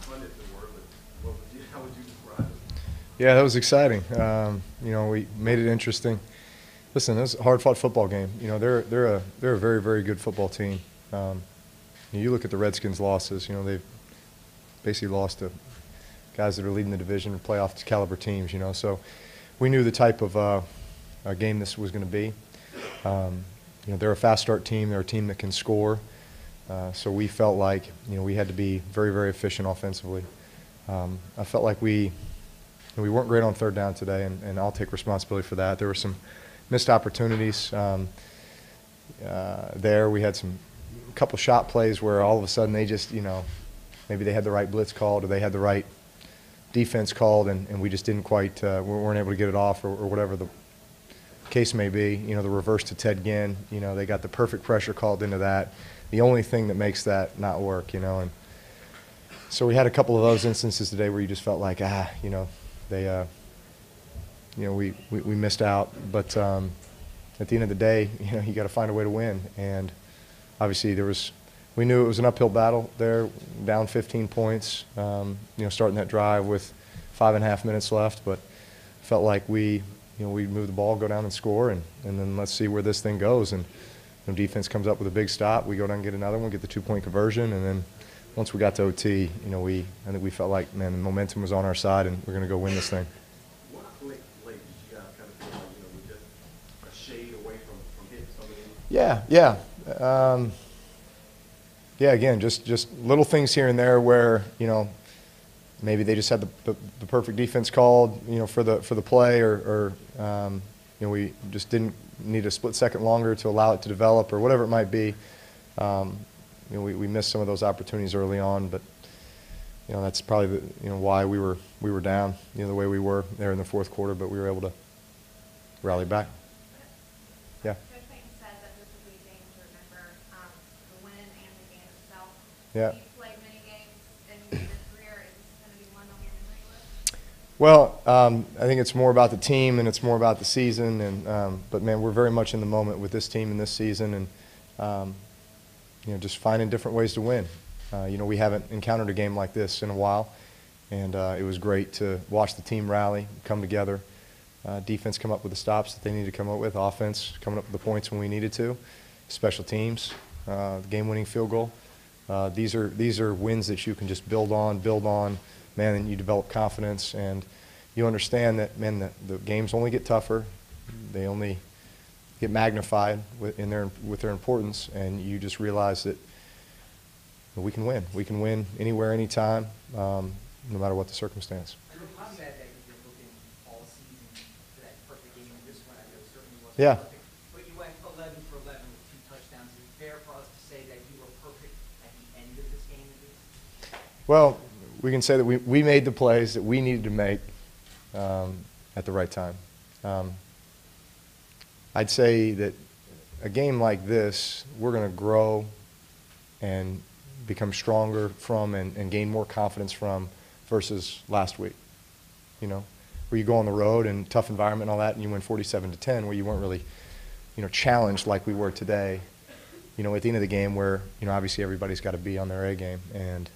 fun if it were, but how would you describe it? Yeah, that was exciting. We made it interesting. Listen, it was a hard-fought football game. They're a very, very good football team. You look at the Redskins' losses. They've basically lost to guys that are leading the division, playoff caliber teams. So we knew the type of game this was going to be. They're a fast start team. They're a team that can score. So we felt like we had to be very, very efficient offensively. I felt like we weren't great on third down today, and I'll take responsibility for that. There were some missed opportunities there. We had a couple shot plays where all of a sudden they just, maybe they had the right blitz called or they had the right defense called, and we just didn't quite, we weren't able to get it off or whatever the case may be. The reverse to Ted Ginn, they got the perfect pressure called into that. The only thing that makes that not work, and so we had a couple of those instances today where you just felt like, they, we missed out. But at the end of the day, you got to find a way to win. And obviously we knew it was an uphill battle there, down 15 points, starting that drive with 5.5 minutes left. But felt like we move the ball, go down and score, and then let's see where this thing goes. And defense comes up with a big stop. We go down and get another one, get the 2-point conversion, and then once we got to OT, I think we felt like, man, the momentum was on our side, and we're going to go win this thing. What late did you guys kind of feel like, we're just a shade away from hitting something? Yeah. Again, just little things here and there where maybe they just had the perfect defense called for the play, or we just didn't need a split second longer to allow it to develop, or whatever it might be. We missed some of those opportunities early on, but that's probably why we were down the way we were there in the fourth quarter, but we were able to rally back. Yeah. Coach Payton said that this would be a game to remember, the win and the game itself. Yeah. You've played many games in your career. Is this going to be one on your memory list? Well, I think it's more about the team and it's more about the season, and but man, we're very much in the moment with this team and this season, and just finding different ways to win. We haven't encountered a game like this in a while, and it was great to watch the team rally, come together, defense come up with the stops that they needed to come up with, offense coming up with the points when we needed to, special teams, the game-winning field goal. These are wins that you can just build on, man, and you develop confidence, and you understand that, man, the games only get tougher. They only get magnified with their importance, and you just realize that we can win. We can win anywhere, anytime, no matter what the circumstance. I'm glad that you've been looking all season for that perfect game, and this one I know certainly wasn't perfect. But you went 11 for 11 with 2 touchdowns. Is it fair for us to say that you were perfect at the end of this game at least? Well, we can say that we made the plays that we needed to make at the right time. I'd say that a game like this, we're going to grow and become stronger from and gain more confidence from versus last week. Where you go on the road and tough environment and all that, and you win 47-10, where you weren't really, challenged like we were today. At the end of the game, where obviously everybody's got to be on their A game, and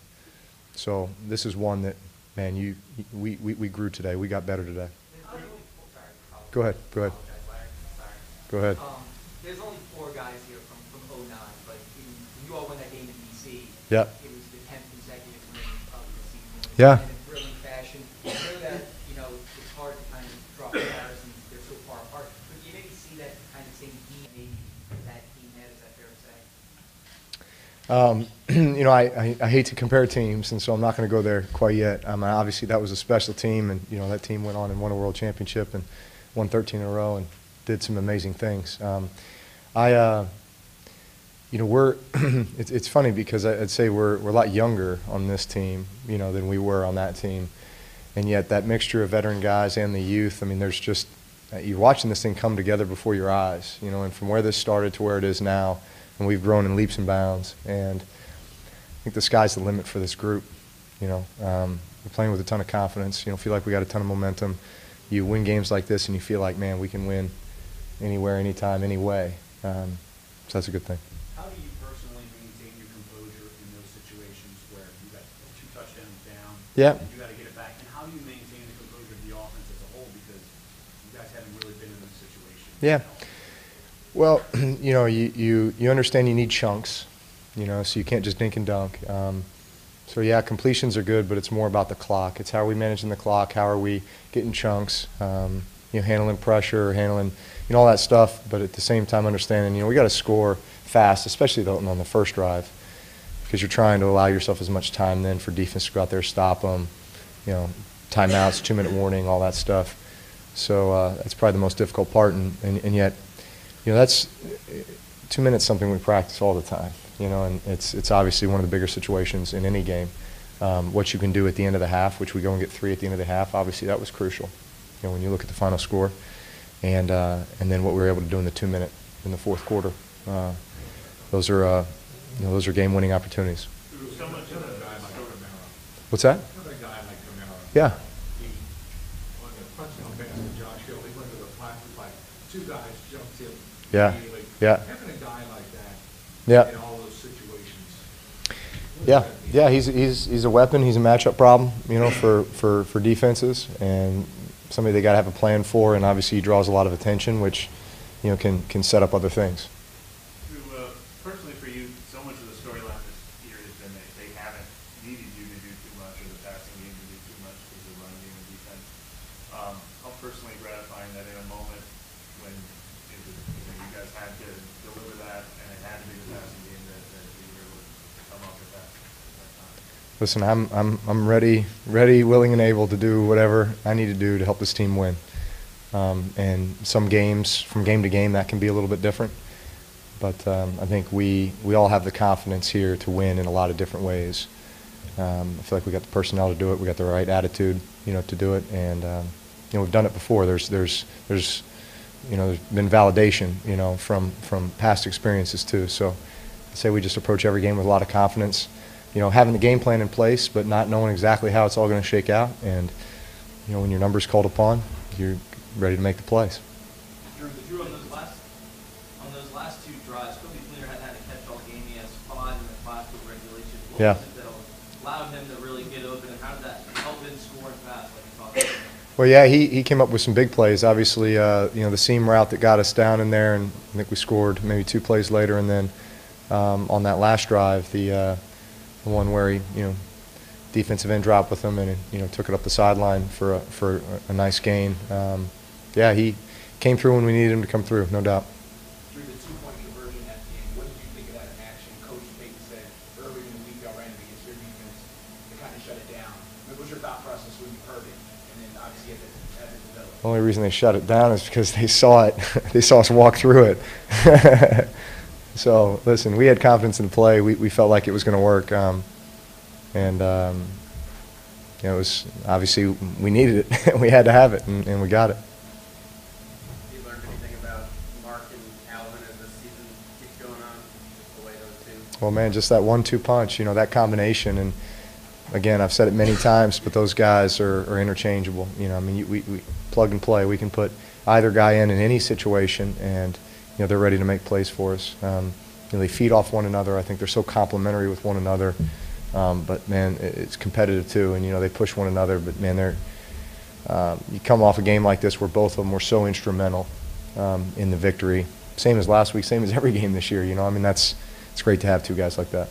so this is one that, man, we grew today. We got better today. Go ahead. Go ahead. There's only 4 guys here from 09, but when you all won that game in D.C., Yeah. it was the 10th consecutive win of the season. Yeah. In a thrilling fashion. I know that, it's hard to kind of draw comparisons. They're so far apart. But you maybe see that kind of same team maybe that team had. Is that fair to say? I hate to compare teams, and so I'm not going to go there quite yet. Obviously, that was a special team, and that team went on and won a world championship and won 13 in a row and did some amazing things. It's funny because I'd say we're a lot younger on this team, than we were on that team, and yet that mixture of veteran guys and the youth. I mean, there's just you're watching this thing come together before your eyes, and from where this started to where it is now, and we've grown in leaps and bounds. And I think the sky's the limit for this group. We're playing with a ton of confidence. Feel like we got a ton of momentum. You win games like this, and you feel like, man, we can win anywhere, anytime, any way. So that's a good thing. How do you personally maintain your composure in those situations where you got 2 touchdowns down Yeah. You got to get it back. And how do you maintain the composure of the offense as a whole? Because you guys haven't really been in this situation. Yeah. Well, you understand you need chunks, so you can't just dink and dunk. So yeah, completions are good, but it's more about the clock. It's how are we managing the clock? How are we getting chunks? Handling pressure, handling, all that stuff. But at the same time, understanding, we got to score fast, especially on the first drive, because you're trying to allow yourself as much time then for defense to go out there, stop them, timeouts, 2-minute warning, all that stuff. So that's probably the most difficult part, and yet, that's 2 minutes something we practice all the time, and it's obviously one of the bigger situations in any game. What you can do at the end of the half, which we go and get 3 at the end of the half, obviously that was crucial. When you look at the final score, and then what we were able to do in the 2-minute in the fourth quarter, those are game-winning opportunities. So much of a guy like Camaro. What's that? Another guy like Camaro. Yeah. He, on the touchdown pass to Josh Hill, he went to the pocket, like 2 guys jumped him. Yeah. immediately. Yeah. Having a guy like that Yeah. in all those situations. Yeah, he's a weapon. He's a matchup problem, for defenses, and somebody they got to have a plan for. And obviously, he draws a lot of attention, which can set up other things. Personally, for you, so much of the storyline this year has been that they haven't needed you to do too much, or the passing game to do too much because of the running game and defense. How personally gratifying that in a moment when you guys had to deliver that, and it had to be the passing game that you were able to come up with that time. Listen, I'm ready, willing, and able to do whatever I need to do to help this team win. And some games, from game to game, that can be a little bit different. But I think we all have the confidence here to win in a lot of different ways. I feel like we got the personnel to do it. We got the right attitude, to do it. And we've done it before. There's been validation, from past experiences too. So I'd say we just approach every game with a lot of confidence. Having the game plan in place, but not knowing exactly how it's all going to shake out. And when your number's called upon, you're ready to make the plays. Drew, on those last 2 drives, Kobe Fleener had a catch-all game. He has 5 in the 5-foot regulation. What was it that allowed him to really get open, and how did that help him score fast, like you talked about? Well, yeah, he came up with some big plays. Obviously, the seam route that got us down in there, and I think we scored maybe 2 plays later. And then on that last drive, the one where he, defensive end dropped with him and took it up the sideline for a nice gain. Yeah, he came through when we needed him to come through, no doubt. Through the 2-point conversion at the end, what did you think of that action? Coach Payton said earlier in the week y'all ran it against your defense to kind of shut it down. What was your thought process when you heard it? And then obviously as it developed. The only reason they shut it down is because they saw it. They saw us walk through it. So, listen, we had confidence in the play. We felt like it was going to work. It was obviously we needed it. We had to have it, and we got it. You learned anything about Mark and Alvin as the season keeps going on, the way those 2? Well, man, just that 1-2 punch, that combination. And again, I've said it many times, but those guys are interchangeable. We plug and play. We can put either guy in any situation, and they're ready to make plays for us. They feed off one another. I think they're so complementary with one another. But man, it's competitive too, and they push one another. But man, you come off a game like this where both of them were so instrumental in the victory. Same as last week, same as every game this year. It's great to have 2 guys like that.